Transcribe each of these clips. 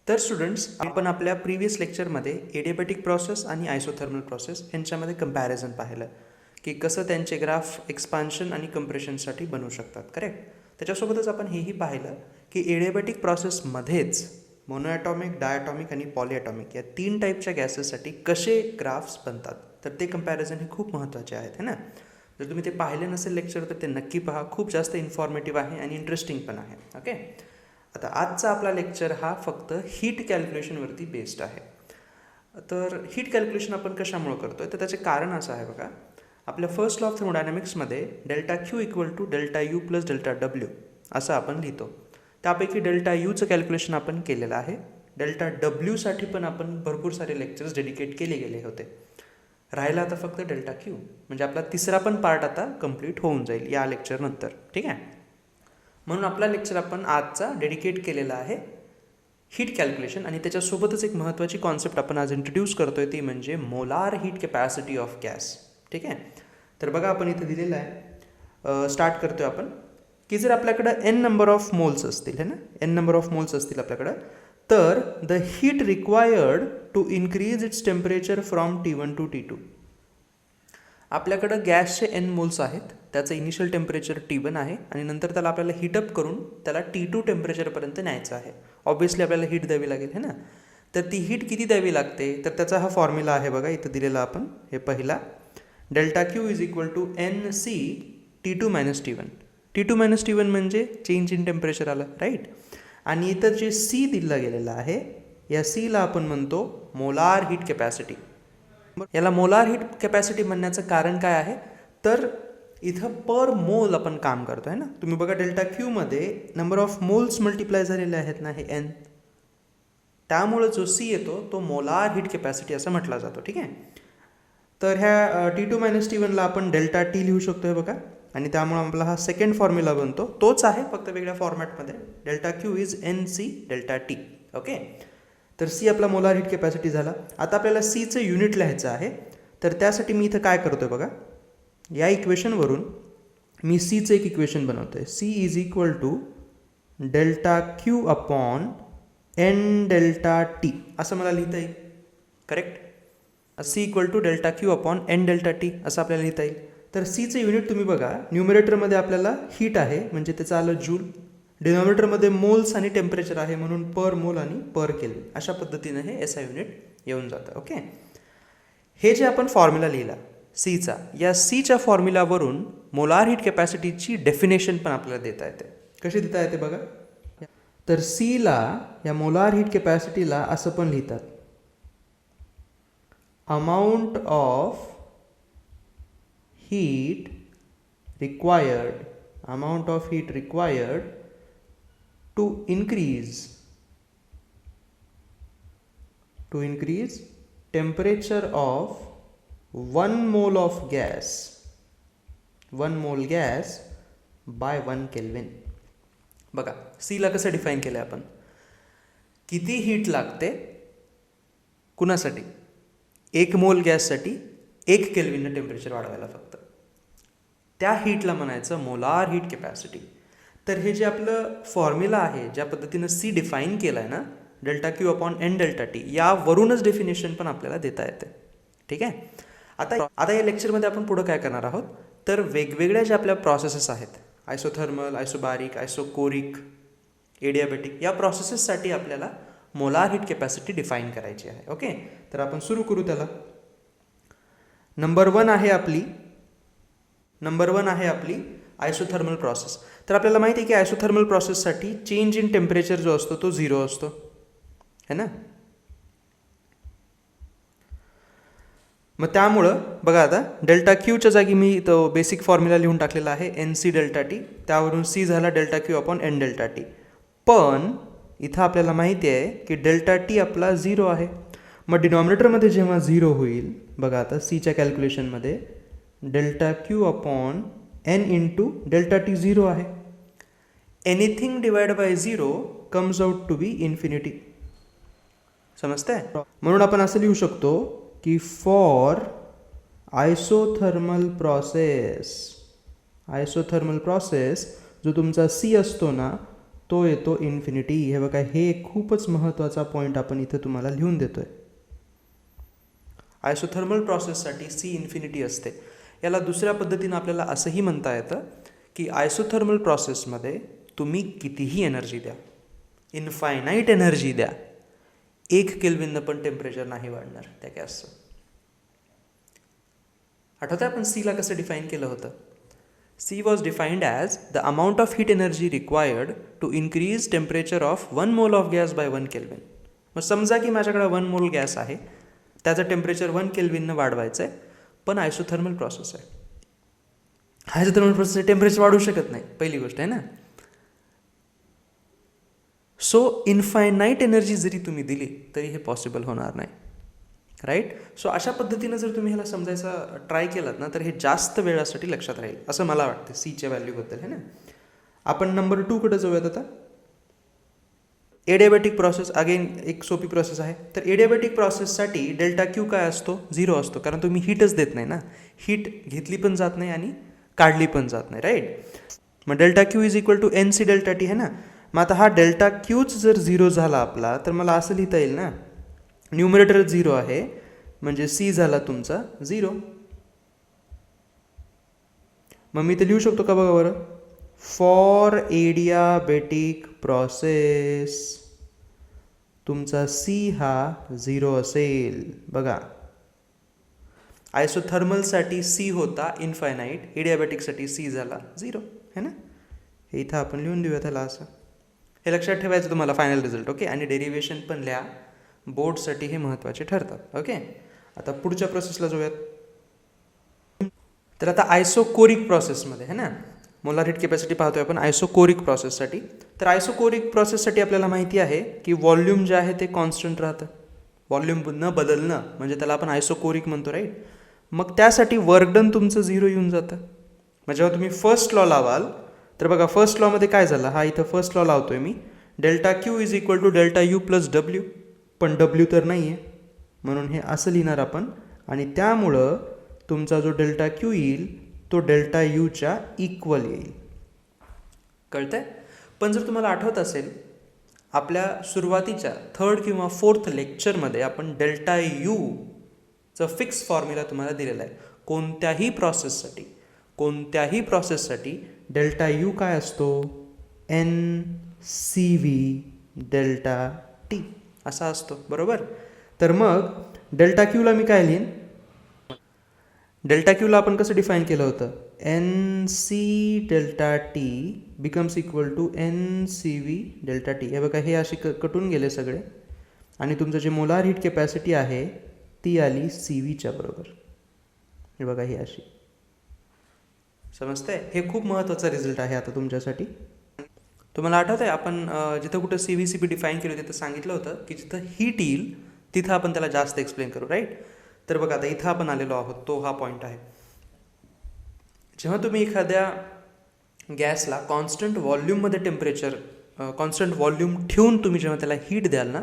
तर स्टुडंट्स, आपण आपल्या प्रिव्हियस लेक्चरमध्ये एडियाबॅटिक प्रोसेस आणि आयसोथर्मल प्रोसेस यांच्यामध्ये कंपॅरिझन पाहिलं की कसं त्यांचे ग्राफ एक्सपान्शन आणि कंप्रेशनसाठी बनवू शकतात. करेक्ट. त्याच्यासोबतच आपण हेही पाहिलं की एडियाबॅटिक प्रोसेसमध्येच मोनोॲटॉमिक, डायॲटॉमिक आणि पॉलीॲटॉमिक या 3 टाईपच्या गॅसेससाठी कसे ग्राफ्स बनतात. तर ते कंपॅरिझन हे खूप महत्त्वाचे आहेत, है ना. जर तुम्ही ते पाहिले नसेल लेक्चर तर ते नक्की पहा. खूप जास्त इन्फॉर्मेटिव्ह आहे आणि इंटरेस्टिंग पण आहे. ओके. आता आजचा आपला लेक्चर हा फक्त हीट कॅल्क्युलेशनवरती बेस्ड आहे. तर हीट कॅल्क्युलेशन आपण कशामुळे करतो आहे तर त्याचे कारण असं आहे बघा. आपल्या फर्स्ट लॉ ऑफ थर्मोडायनॅमिक्समध्ये delta Q equal to delta U plus delta W असं आपण लिहितो. त्यापैकी डेल्टा यूचं कॅल्क्युलेशन आपण केलेलं आहे. डेल्टा डब्ल्यूसाठी पण आपण भरपूर सारे लेक्चर्स डेडिकेट केले गेले होते. राहिला आता फक्त डेल्टा क्यू, म्हणजे आपला तिसरा पण पार्ट आता कंप्लीट होऊन जाईल या लेक्चरनंतर. ठीक आहे. म्हणून आपला लेक्चर आपण आजचा डेडिकेट केलेला आहे हीट कॅल्क्युलेशन, आणि त्याच्यासोबतच एक महत्त्वाची कॉन्सेप्ट आपण आज इंट्रोड्यूस करतो आहे ती म्हणजे molar heat capacity of gas. ठीक आहे. तर बघा आपण इथं दिलेलं आहे, स्टार्ट करतो आहे आपण की जर आपल्याकडं एन नंबर ऑफ मोल्स असतील, है ना, एन नंबर ऑफ मोल्स असतील आपल्याकडं, तर the heat required to increase its temperature from T1 to T2. आपल्याकडं गॅसचे एन मोल्स आहेत, त्याचं इनिशियल टेम्परेचर T1 आहे आणि नंतर त्याला आपल्याला हीटअप करून त्याला T2 टेम्परेचरपर्यंत न्यायचं आहे. ऑब्व्हियसली आपल्याला हीट द्यावी लागेल, है ना. तर ती हीट किती द्यावी लागते तर त्याचा हा फॉर्म्युला आहे बघा इथं दिलेला आपण. हे पहिला delta Q is equal to N C T2 minus T1. T2 minus T1 म्हणजे चेंज इन टेम्परेचर आलं, राईट. आणि इथं जे सी दिलं गेलेलं आहे या सीला आपण म्हणतो मोलार हीट कॅपॅसिटी. याला मोलार हीट कॅपॅसिटी म्हणण्याचं कारण काय आहे तर इथं पर मोल आपण काम करतो आहे ना. तुम्ही बघा डेल्टा क्यूमध्ये नंबर ऑफ मोल्स मल्टिप्लाय झालेले आहेत ना, हे एन, त्यामुळं जो सी येतो तो मोलार हीट कॅपॅसिटी असं म्हटला जातो. ठीक आहे. तर ह्या T2 मायनस T1ला आपण डेल्टा टी लिहू शकतो आहे बघा, आणि त्यामुळे आपला हा सेकंड फॉर्म्युला बनतो. तोच आहे फक्त वेगळ्या फॉर्मॅटमध्ये. Delta Q is N C delta T. Okay. तर सी आपला मोलार हीट कॅपॅसिटी झाला. आता आपल्याला सीचं युनिट लिहायचं आहे, तर त्यासाठी मी इथं काय करतो आहे बघा, या इक्वेशनवरून मी सीचं एक इक्वेशन बनवतो आहे. C is equal to delta Q upon N delta T असं मला लिहिता येईल. Correct. C equal to delta Q upon N delta T असं आपल्याला लिहिता येईल. तर सीचं युनिट तुम्ही बघा, न्यूमरेटरमध्ये आपल्याला हीट आहे म्हणजे त्याचं आलं जूल, डिनॉमिनेटरमध्ये मोल्स आणि टेम्परेचर आहे म्हणून पर मोल आणि पर केल्विन, अशा पद्धतीनं हे एस आय युनिट येऊन जातं. ओके. हे जे आपण फॉर्म्युला लिहिला सीचा, या सीच्या फॉर्म्युलावरून मोलार हीट कॅपॅसिटीची डेफिनेशन पण आपल्याला देता येते. कशी देता येते बघा. तर सीला, या मोलार हीट कॅपॅसिटीला असं पण लिहितात, amount of heat required, amount of heat required to increase temperature of 1 mole of gas, 1 mole gas by 1 Kelvin. बघा सीला कसं डिफाईन केलं आपण, किती हीट लागते कुणासाठी, 1 मोल गॅससाठी 1 केल्विननं टेम्परेचर वाढवायला फक्त, त्या हीटला म्हणायचं मोलार हीट कॅपॅसिटी. तर हे जे आपलं फॉर्म्युला आहे, ज्या पद्धतीनं सी डिफाईन केलं आहे ना, delta Q upon N delta T, यावरूनच डेफिनेशन पण आपल्याला देता येते. ठीक आहे. आता या लेक्चरमध्ये आपण पुढं काय करणार आहोत तर वेगवेगळ्या ज्या आपल्या प्रोसेसेस आहेत, आयसोथर्मल, आयसोबारिक, आयसोकोरिक, एडियाबॅटिक, या प्रोसेसेससाठी आपल्याला मोलार हीट कॅपॅसिटी डिफाईन करायची आहे. ओके. तर आपण सुरू करू त्याला. नंबर वन आहे आपली आयसोथर्मल प्रोसेस. तर आपल्याला माहिती आहे की आयसोथर्मल प्रोसेससाठी चेंज इन टेम्परेचर जो असतो तो 0 असतो, है ना. मग त्यामुळं बघा आता डेल्टा क्यूच्या जागी मी तो बेसिक फॉर्म्युला लिहून टाकलेला आहे, एन सी डेल्टा टी, त्यावरून सी झाला delta Q upon N delta T. पण इथं आपल्याला माहिती आहे की डेल्टा टी आपला 0 आहे. मग डिनॉमिनेटरमध्ये जेव्हा 0 होईल, बघा आता सीच्या कॅल्क्युलेशनमध्ये delta Q upon N into delta T 0 आहे. Anything divide by 0 comes out to be infinity. समजतंय. म्हणून आपण असं लिहू शकतो की फॉर आयसोथर्मल प्रोसेस जो तुमचा सी असतो ना, तो येतो इन्फिनिटी. हे बघा, हे खूपच महत्त्वाचा पॉईंट आपण इथं तुम्हाला लिहून देतोय. आयसोथर्मल प्रोसेससाठी सी इन्फिनिटी असते. याला दुसऱ्या पद्धतीनं आपल्याला असंही म्हणता येतं की आयसोथर्मल प्रोसेसमध्ये तुम्ही कितीही एनर्जी द्या, इनफायनाईट एनर्जी द्या, 1 केल्विननं पण टेम्परेचर नाही वाढणार त्या गॅसचं. आठवतं आपण सीला कसं डिफाईन केलं होतं? C was defined as the amount of heat energy required to increase temperature of 1 mole of gas by 1 Kelvin. मग समजा की माझ्याकडे 1 मोल गॅस आहे, त्याचं टेम्परेचर 1 केल्विननं वाढवायचं आहे, पण आयसोथर्मल प्रोसेस आहे. आयसोथर्मल प्रोसेस टेम्परेचर वाढवू शकत नाही, पहिली गोष्ट आहे ना. सो इनफायनाईट एनर्जी जरी तुम्ही दिली तरी हे पॉसिबल होणार नाही, राईट. सो अशा पद्धतीनं जर तुम्ही ह्याला समजायचा ट्राय केलात ना तर हे जास्त वेळासाठी लक्षात राहील असं मला वाटतं सीच्या व्हॅल्यूबद्दल, है ना. आपण नंबर 2 कडे जाऊयात आता. एडियाबॅटिक प्रोसेस, अगेन एक सोपी प्रोसेस आहे. तर एडियाबॅटिक प्रोसेससाठी डेल्टा क्यू काय असतो? 0 असतो, कारण तुम्ही हीटच देत नाही ना. हीट घेतली पण जात नाही आणि काढली पण जात नाही, राईट. मग delta Q is equal to N C delta T, है ना. मग आता हा डेल्टा क्यूच जर 0 झाला आपला, तर मला असं लिहिता येईल ना, न्यूमरेटर 0 आहे म्हणजे सी झाला तुमचा 0. मग मी ते लिहू शकतो का बघा बरं? फॉर एडियाबॅटिक प्रोसेस तुमचा सी हा 0 असेल. बघा, आयसोथर्मलसाठी सी होता इनफायनाईट, एडियाबॅटिकसाठी सी झाला 0, है ना. हे इथं आपण लिहून देऊया त्याला असं. हे लक्षात ठेवायचं तुम्हाला फायनल रिझल्ट, ओके. आणि डेरिव्हेशन पण लिहा, बोर्डसाठी हे महत्त्वाचे ठरतात, ओके. आता पुढच्या प्रोसेसला जाऊयात. तर आता आयसोकोरिक प्रोसेसमध्ये, है ना, मोलार हीट कॅपॅसिटी पाहतोय आपण आयसोकोरिक प्रोसेससाठी. तर आयसोकोरिक प्रोसेससाठी आपल्याला माहिती आहे की व्हॉल्यूम जे आहे ते कॉन्स्टंट राहतं. व्हॉल्यूम न बदलणं म्हणजे त्याला आपण आयसोकोरिक म्हणतो, राईट. मग त्यासाठी वर्क डन तुमचं 0 येऊन जातं. मग जेव्हा तुम्ही फर्स्ट लॉ लावाल तर बघा, फर्स्ट लॉमध्ये काय झालं, हा इथं फर्स्ट लॉ लावतोय मी, delta Q is equal to delta U plus W. पण डब्ल्यू तर नाही आहे म्हणून हे असं लिहिणार आपण, आणि त्यामुळं तुमचा जो डेल्टा क्यू येईल तो डेल्टा यूच्या इक्वल येईल. कळतंय? पण जर तुम्हाला आठवत असेल, आपल्या सुरुवातीच्या 3rd किंवा 4th लेक्चरमध्ये आपण डेल्टा यूचं फिक्स फॉर्म्युला तुम्हाला दिलेला आहे. कोणत्याही प्रोसेससाठी डेल्टा यू काय असतो? N C V delta T असा असतो, बरोबर. तर मग डेल्टा क्यूला मी काय लिहीन? डेल्टा क्यूला आपण कसं डिफाईन केलं होतं? N C delta T becomes equal to N C V delta T. हे बघा, हे अशी कटून गेले सगळे, आणि तुमचं जे मोलार हीट कॅपॅसिटी आहे ती आली सी व्हीच्या बरोबर. हे बघा, ही अशी. समजतंय? हे खूप महत्त्वाचा रिझल्ट आहे आता तुमच्यासाठी. तुम्हाला आठवत आहे आपण जिथं कुठं C V C P define केलं तिथं सांगितलं होतं की जिथं हीट येईल तिथं आपण त्याला जास्त एक्सप्लेन करू, राईट. तर बघा, आता इथं आपण आलेलो आहोत, तो हा पॉईंट आहे. जेव्हा तुम्ही एखाद्या गॅसला कॉन्स्टंट व्हॉल्यूममध्ये टेम्परेचर, कॉन्स्टंट व्हॉल्यूम ठेवून तुम्ही जेव्हा त्याला हीट द्याल ना,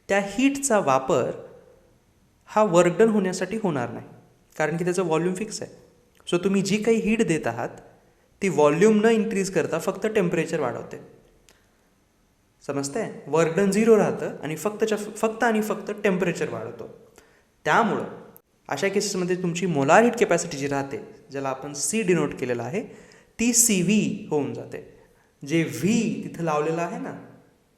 त्या हीटचा वापर हा वर्क डन होण्यासाठी होणार नाही, कारण की त्याचं व्हॉल्यूम फिक्स आहे. सो तुम्ही जी काही हीट देत आहात ती व्हॉल्यूम न इन्क्रीज करता फक्त टेम्परेचर वाढवते. समजतंय? वर्क डन 0 राहतं आणि फक्त टेम्परेचर वाढवतो. त्यामुळं अशा केसेसमध्ये तुमची मोलार हीट कॅपॅसिटी जी राहते, ज्याला आपण सी डिनोट केलेलं आहे, ती सी व्ही होऊन जाते. जे व्ही तिथं लावलेलं आहे ना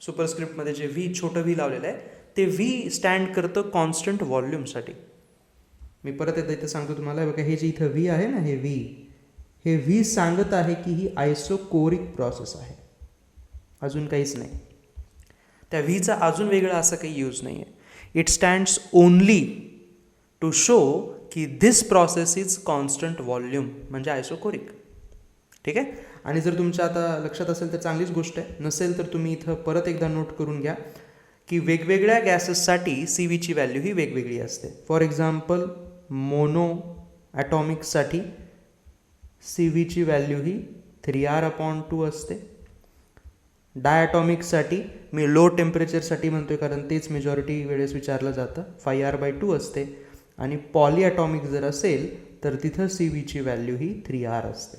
सुपरस्क्रिप्टमध्ये, जे व्ही छोटं व्ही लावलेलं आहे ते व्ही स्टँड करतं कॉन्स्टंट व्हॉल्यूमसाठी. मी परत एकदा इथं सांगतो तुम्हाला, बघा, हे जे इथं व्ही आहे ना, हे व्ही सांगत आहे की ही आयसोकोरिक प्रोसेस आहे, अजून काहीच नाही. त्या व्हीचा अजून वेगळा असं काही यूज नाही आहे. It stands only to show की this process is constant volume, म्हणजे आयसोकोरिक. ठीक आहे. आणि जर तुमच्या आता लक्षात असेल तर चांगलीच गोष्ट आहे, नसेल तर तुम्ही इथं परत एकदा नोट करून घ्या की वेगवेगळ्या गॅसेससाठी सी व्हीची व्हॅल्यू ही वेगवेगळी असते. फॉर एक्झाम्पल, मोनो ॲटॉमिकसाठी सी व्हीची व्हॅल्यू ही 3R/2 असते. डायॲटॉमिकसाठी, मी लो टेम्परेचरसाठी म्हणतोय कारण तेच मेजॉरिटी वेळेस विचारलं जातं, 5R/2 असते. आणि पॉलीॲटॉमिक जर असेल तर तिथं सी व्हीची व्हॅल्यू ही 3R असते.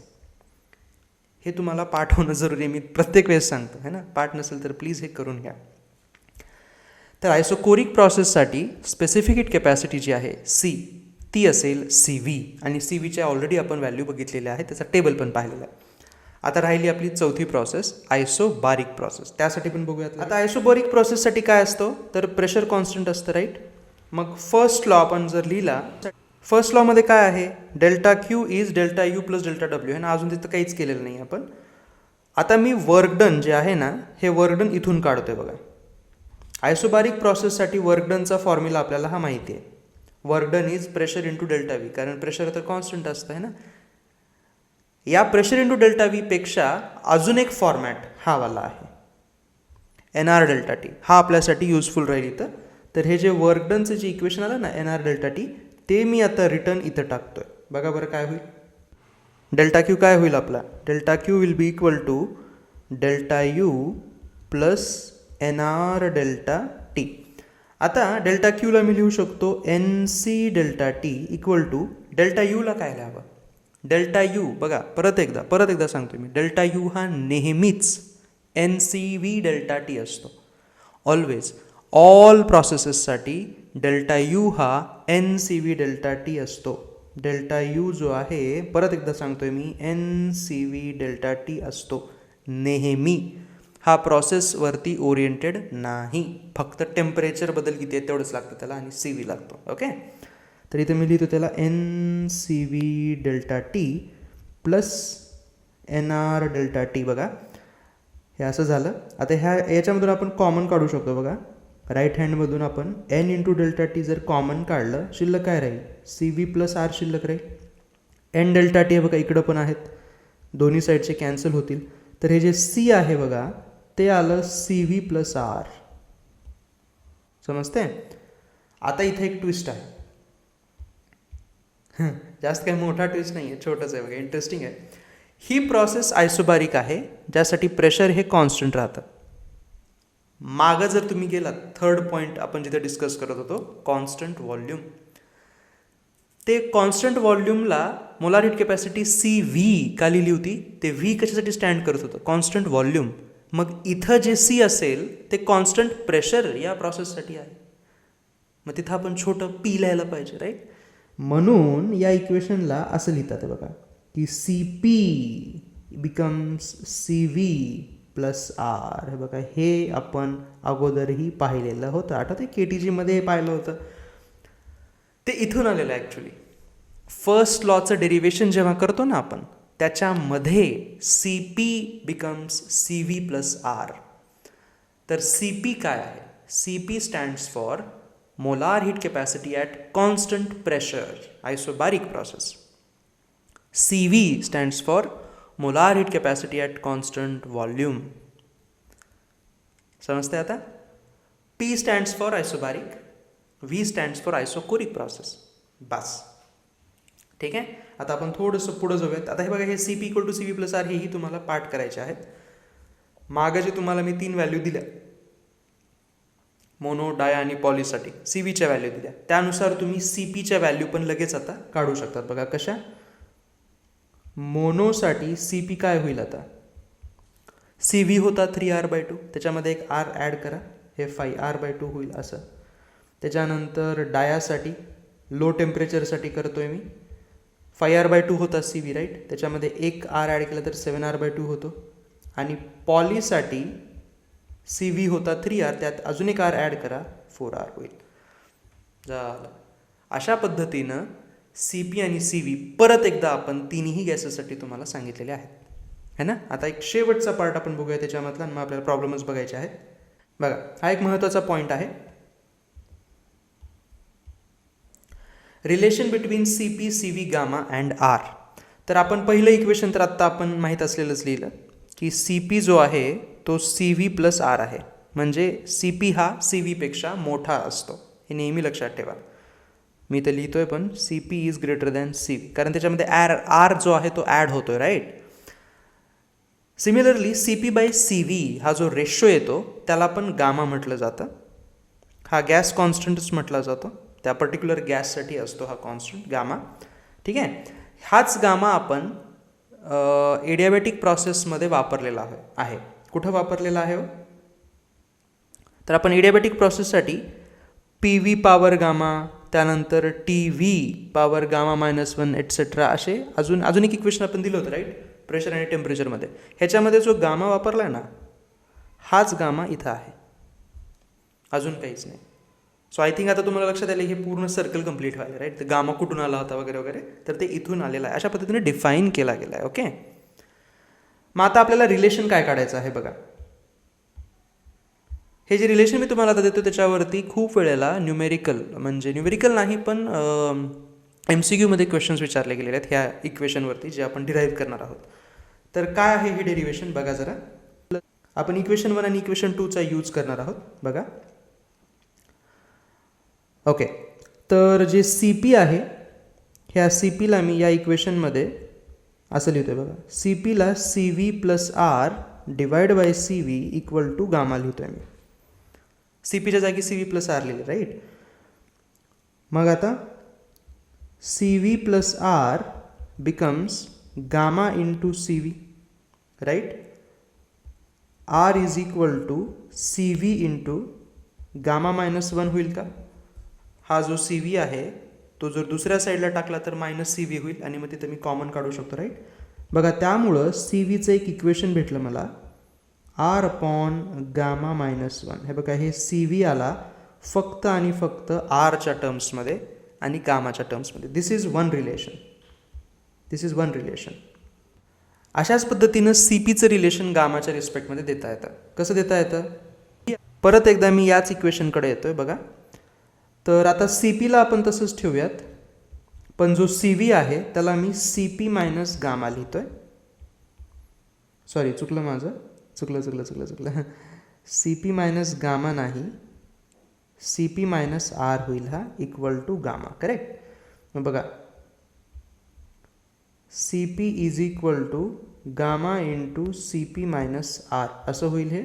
हे तुम्हाला पाठ होणं जरुरी आहे. मी प्रत्येक वेळेस सांगतो है ना, पाठ नसेल तर प्लीज हे करून घ्या. तर आयसोकोरिक प्रोसेससाठी स्पेसिफिक हीट कॅपॅसिटी जी आहे सी, ती असेल सी व्ही, आणि सी व्हीच्या ऑलरेडी आपण व्हॅल्यू बघितलेल्या आहे, त्याचा टेबल पण पाहिलेला आहे. आता राहिली आपली चौथी प्रोसेस आयसोबारिक प्रोसेस. त्यासाठी पण बघूयात. आता आयसोबारिक प्रोसेससाठी काय असतं, तर प्रेशर कॉन्स्टंट असतं राईट. मग फर्स्ट लॉ आपण जर लिहिला, फर्स्ट लॉमध्ये काय आहे, delta Q is delta U plus delta W आहे ना, अजून तिथं काहीच केलेलं नाही आपण. आता मी वर्क डन जे आहे ना, हे वर्क डन इथून काढतोय बघा. आयसोबारिक प्रोसेससाठी वर्क डनचा फॉर्म्युला आपल्याला हा माहिती आहे. Work done is pressure into delta V, कारण प्रेशर तर कॉन्स्टंट असतं आहे ना. या प्रेशर इंटू डेल्टा व्ही पेक्षा अजून एक फॉर्मॅट हा वाला आहे, एन आर डेल्टा टी. हा आपल्यासाठी युजफुल राहील इथं. तर हे जे वर्क डनचं जे इक्वेशन आलं ना, एन आर डेल्टा टी, ते मी आता रिटर्न इथं टाकतोय. बघा बरं काय होईल. डेल्टा क्यू काय होईल आपला, delta Q will be equal to delta U plus N R delta T. आता डेल्टा क्यूला मी लिहू शकतो N C delta T equal to delta यूला काय लिहावं, डेल्टा यू. बघा परत एकदा सांगतो मी, डेल्टा यू हा नेहमीच N C V delta T असतो. ऑलवेज ऑल प्रोसेसेससाठी डेल्टा यू हा N C V delta T असतो. डेल्टा यू जो आहे, परत एकदा सांगतोय मी, N C V delta T असतो नेहमी. हा प्रोसेसवरती ओरिएंटेड नाही, फक्त टेम्परेचर बदल किती आहे तेवढंच लागतं त्याला, आणि सी व्ही लागतो. ओके, तर इथं मी लिहितो त्याला N C V delta T plus N R delta T. बघा हे असं झालं. आता याच्यामधून आपण कॉमन काढू शकतो. बघा राईट हँडमधून आपण एन इंटू डेल्टा टी जर कॉमन काढलं, शिल्लक काय राहील, सी व्ही प्लस आर शिल्लक राहील. एन डेल्टा टी बघा इकडं पण आहेत, दोन्ही साईडचे कॅन्सल होतील. तर हे जे सी आहे बघा, ते आलं सी व्ही प्लस आर. समजते. आता इथे एक ट्विस्ट आहे. जास्त काही मोठा ट्विस्ट नाही आहे, छोटंच आहे बघा, इंटरेस्टिंग आहे. ही प्रोसेस आयसोबारिक आहे, ज्यासाठी प्रेशर हे कॉन्स्टंट राहतं. मागं जर तुम्ही गेलात, थर्ड पॉईंट आपण जिथे डिस्कस करत होतो, कॉन्स्टंट व्हॉल्यूम. ते कॉन्स्टंट व्हॉल्यूमला molar heat capacity C V का लिहिली होती, ते व्ही कशासाठी स्टँड करत होतं, कॉन्स्टंट व्हॉल्यूम. मग इथं जे सी असेल ते कॉन्स्टंट प्रेशर या प्रोसेससाठी आहे. मग तिथं आपण छोटं पी लिहायला पाहिजे राईट. म्हणून या इक्वेशनला असं लिहितात बघा, की C P becomes C V plus R. हे बघा, हे आपण अगोदरही पाहिलेलं होतं, आठवते के टी जीमध्ये हे पाहिलं होतं. ते इथून आलेलं आहे ॲक्च्युली. फर्स्ट लॉचं डेरिवेशन जेव्हा करतो ना आपण, त्याच्यामध्ये C P becomes C V plus R. तर सी पी काय आहे, C P stands for molar heat capacity at constant pressure, isobaric process. C V stands for molar heat capacity at constant volume. समजते आता. P stands for isobaric, V stands for isochoric process. बस ठीक आहे. आता आपण थोडंसं पुढं जाऊयात. आता हे बघा, हे C P equal to C V plus R हेही तुम्हाला पाठ करायचे आहेत. मागं जे तुम्हाला मी 3 व्हॅल्यू दिल्या, मोनो, डाय आणि पॉलीसाठी सी व्हीच्या व्हॅल्यू दिल्या, त्यानुसार तुम्ही सी पीच्या व्हॅल्यू पण लगेच आता काढू शकतात. बघा कशा, मोनोसाठी सी पी काय होईल, आता सी व्ही होता 3R/2, त्याच्यामध्ये एक आर ॲड करा, हे 5R/2 होईल असं. त्याच्यानंतर डायासाठी लो टेम्परेचरसाठी करतोय मी, 5R/2 होता सी व्ही राईट, त्याच्यामध्ये एक आर ॲड केला तर 7R/2 होतो. आणि पॉलीसाठी सी व्ही होता 3R, त्यात अजून एक आर ॲड करा, 4R होईल. झालं. अशा पद्धतीनं सी पी आणि सी व्ही परत एकदा आपण तिन्ही गॅसेससाठी तुम्हाला सांगितलेले आहेत है ना. आता एक शेवटचा पार्ट आपण बघूया त्याच्यामधला, आणि मग आपल्याला प्रॉब्लेम्स बघायचे आहेत. बघा हा एक महत्त्वाचा पॉईंट आहे, relation between C P, C V, gamma and R. तर आपण पहिलं इक्वेशन तर आत्ता आपण माहीत असलेलंच लिहिलं, की सी पी जो आहे तो सी व्ही प्लस आर आहे, म्हणजे सी पी हा सी व्हीपेक्षा मोठा असतो. हे नेहमी लक्षात ठेवा. मी तर लिहितोय पण C P is greater than C V, कारण त्याच्यामध्ये आर जो आहे तो ॲड होतोय right. Similarly C P by C V हा जो रेशो येतो त्याला पण गामा म्हटलं जातं. हा गॅस कॉन्स्टंटच म्हटला जातो, त्या पर्टिक्युलर गॅससाठी असतो हा कॉन्स्टंट गामा. ठीक आहे. हाच गामा आपण एडियाबॅटिक प्रोसेसमध्ये वापरलेला आहे. कुठं वापरलेला आहे? तर आपण एडियाबॅटिक प्रोसेससाठी पी व्ही पॉवर गामा, त्यानंतर T V power gamma -1 etcetera असे अजून एक इक्वेशन आपण दिलं होतं, राईट, प्रेशर आणि टेम्परेचरमध्ये. ह्याच्यामध्ये जो गामा वापरला आहे ना, हाच गामा इथं आहे, अजून काहीच नाही. सो आय थिंक आता तुम्हाला लक्षात आलं हे पूर्ण सर्कल कंप्लीट व्हायला, राईट. तर गामा कुठून आला होता वगैरे वगैरे, तर ते इथून आलेलं आहे. अशा पद्धतीने डिफाईन केला गेला आहे. ओके, मग आता आपल्याला रिलेशन काय काढायचं आहे बघा. हे जे रिलेशन मी तुम्हाला आता देतो त्याच्यावरती खूप वेळेला न्यूमेरिकल नाही पण MCQमध्ये क्वेश्चन्स विचारले गेलेले आहेत ह्या इक्वेशनवरती, जे आपण डिराईव्ह करणार आहोत. तर काय आहे हे डेरिव्हेशन बघा जरा. आपण इक्वेशन 1 आणि इक्वेशन 2चा यूज करणार आहोत बघा. ओके, तर जे CP आहे, ह्या CPला मी या इक्वेशनमध्ये असं लिहितोय बघा. CPला CV + R divide by CV equal to gamma लिहितोय मी. CPच्या जागी CV + R लिहिले, राईट. मग आता CV + R becomes gamma into CV, right. R is equal to CV into gamma -1 होईल का? हा जो CV आहे तो जर दुसऱ्या साईडला टाकला तर -CV होईल आणि मग तिथे मी कॉमन काढू शकतो, राईट. बघा, त्यामुळं CVचं एक इक्वेशन भेटलं मला, R अपॉन गामा -1. हे बघा, हे CV आला फक्त आणि फक्त Rच्या टर्म्समध्ये आणि गामाच्या टर्म्समध्ये. दिस इज वन रिलेशन. अशाच पद्धतीनं CPचं रिलेशन गामाच्या रिस्पेक्टमध्ये देता येतं. कसं देता येतं? परत एकदा मी याच इक्वेशनकडे येतोय बघा. तर आता CPला आपण तसंच ठेवूयात, पण जो CV आहे त्याला मी CP - गामा लिहितोय. सॉरी, चुकलं माझं, चुकलं. CP - गामा नाही, CP - R होईल हा, इक्वल टू गामा, करेक्ट. मग बघा, CP is equal to gamma into CP - R असं होईल हे.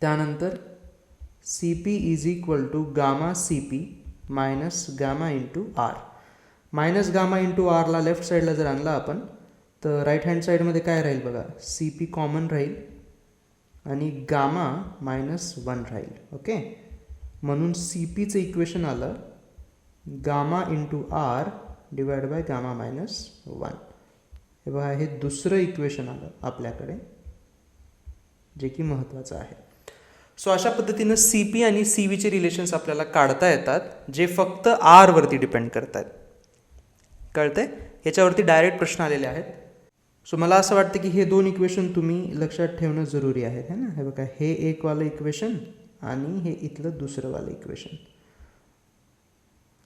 त्यानंतर CP is equal to gamma CP minus gamma into R. Gamma into आरला लेफ्ट साईडला जर आणला आपण तर राईट हँड साईडमध्ये काय राहील बघा, CP कॉमन राहील आणि गामा -1 राहील. ओके, म्हणून CPचं इक्वेशन आलं gamma into R divide by gamma -1. हे बघा, हे दुसरं इक्वेशन आलं आपल्याकडे, जे की महत्त्वाचं आहे. सो अशा पद्धतीनं CP आणि CVचे रिलेशन्स आपल्याला काढता येतात, जे फक्त R वरती डिपेंड करतात. कळतंय? ह्याच्यावरती डायरेक्ट प्रश्न आलेले आहेत. सो मला असं वाटतं की हे 2 इक्वेशन तुम्ही लक्षात ठेवणं जरुरी आहे, है ना. हे बघा, हे एक वालं इक्वेशन आणि हे इथलं दुसरं वालं इक्वेशन.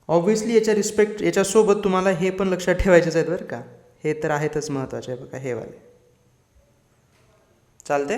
ऑब्व्हियसली याच्यासोबत तुम्हाला हे पण लक्षात ठेवायचेच आहेत बरं का. हे तर आहेतच महत्त्वाचे आहे बघा, हे वाले. चालते.